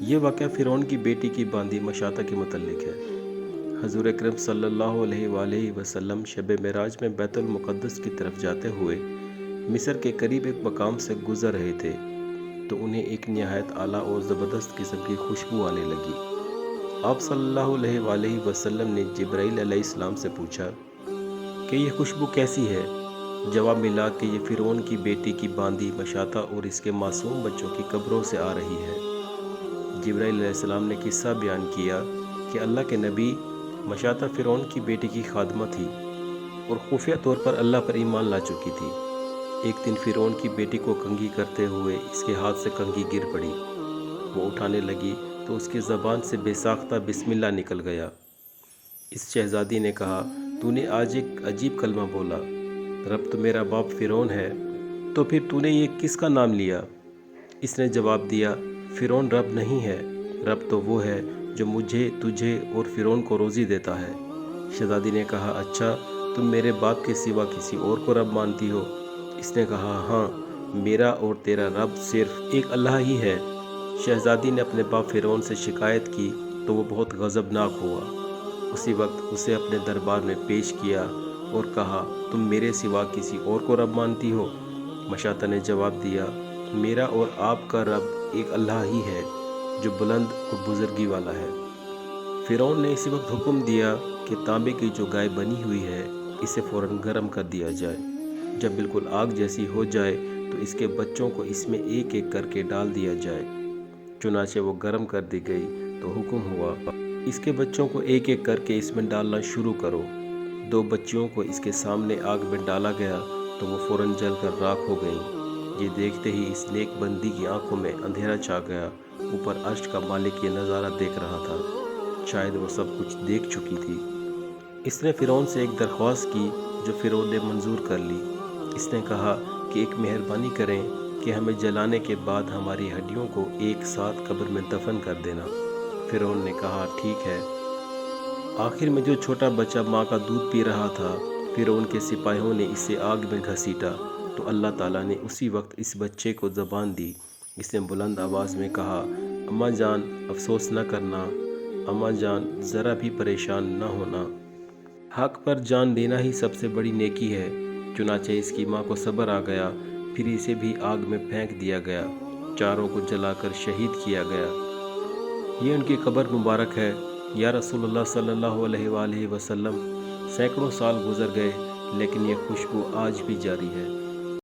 یہ واقعہ فرعون کی بیٹی کی باندی مشاطہ کے متعلق ہے۔ حضور اکرم صلی اللہ علیہ وآلہ وسلم شب معراج میں بیت المقدس کی طرف جاتے ہوئے مصر کے قریب ایک مقام سے گزر رہے تھے تو انہیں ایک نہایت اعلیٰ اور زبردست قسم کی خوشبو آنے لگی۔ آپ صلی اللہ علیہ وآلہ وسلم نے جبرائیل علیہ السلام سے پوچھا کہ یہ خوشبو کیسی ہے؟ جواب ملا کہ یہ فرعون کی بیٹی کی باندی مشاطہ اور اس کے معصوم بچوں کی قبروں سے آ رہی ہے۔ جبرائیل علیہ السلام نے قصہ بیان کیا کہ اللہ کے نبی مشاطہ فرعون کی بیٹی کی خادمہ تھی اور خفیہ طور پر اللہ پر ایمان لا چکی تھی۔ ایک دن فرعون کی بیٹی کو کنگھی کرتے ہوئے اس کے ہاتھ سے کنگھی گر پڑی۔ وہ اٹھانے لگی تو اس کی زبان سے بے ساختہ بسم اللہ نکل گیا۔ اس شہزادی نے کہا، تو نے آج ایک عجیب کلمہ بولا، رب تو میرا باپ فرعون ہے، تو پھر تو نے یہ کس کا نام لیا؟ اس نے جواب دیا، فرعون رب نہیں ہے، رب تو وہ ہے جو مجھے، تجھے اور فرعون کو روزی دیتا ہے۔ شہزادی نے کہا، اچھا تم میرے باپ کے سوا کسی اور کو رب مانتی ہو؟ اس نے کہا، ہاں، میرا اور تیرا رب صرف ایک اللہ ہی ہے۔ شہزادی نے اپنے باپ فرعون سے شکایت کی تو وہ بہت غضبناک ہوا۔ اسی وقت اسے اپنے دربار میں پیش کیا اور کہا، تم میرے سوا کسی اور کو رب مانتی ہو؟ مشاطہ نے جواب دیا، میرا اور آپ کا رب ایک اللہ ہی ہے جو بلند اور بزرگی والا ہے۔ فرعون نے اسی وقت حکم دیا کہ تانبے کی جو گائے بنی ہوئی ہے اسے فوراً گرم کر دیا جائے۔ جب بالکل آگ جیسی ہو جائے تو اس کے بچوں کو اس میں ایک ایک کر کے ڈال دیا جائے۔ چنانچہ وہ گرم کر دی گئی تو حکم ہوا، اس کے بچوں کو ایک ایک کر کے اس میں ڈالنا شروع کرو۔ 2 بچیوں کو اس کے سامنے آگ میں ڈالا گیا تو وہ فوراً جل کر راکھ ہو گئیں۔ یہ دیکھتے ہی اس نیک بندی کی آنکھوں میں اندھیرا چھا گیا۔ اوپر عرش کا مالک یہ نظارہ دیکھ رہا تھا، شاید وہ سب کچھ دیکھ چکی تھی۔ اس نے فرعون سے ایک درخواست کی جو فرعون نے منظور کر لی۔ اس نے کہا کہ ایک مہربانی کریں کہ ہمیں جلانے کے بعد ہماری ہڈیوں کو ایک ساتھ قبر میں دفن کر دینا۔ فرعون نے کہا، ٹھیک ہے۔ آخر میں جو چھوٹا بچہ ماں کا دودھ پی رہا تھا، فرعون کے سپاہیوں نے اسے آگ میں گھسیٹا تو اللہ تعالیٰ نے اسی وقت اس بچے کو زبان دی۔ اس نے بلند آواز میں کہا، اماں جان افسوس نہ کرنا، اماں جان ذرا بھی پریشان نہ ہونا۔ حق پر جان دینا ہی سب سے بڑی نیکی ہے۔ چنانچہ اس کی ماں کو صبر آ گیا، پھر اسے بھی آگ میں پھینک دیا گیا، چاروں کو جلا کر شہید کیا گیا۔ یہ ان کی قبر مبارک ہے۔ یا رسول اللہ صلی اللہ علیہ وآلہ وسلم، سینکڑوں سال گزر گئے لیکن یہ خوشبو آج بھی جاری ہے۔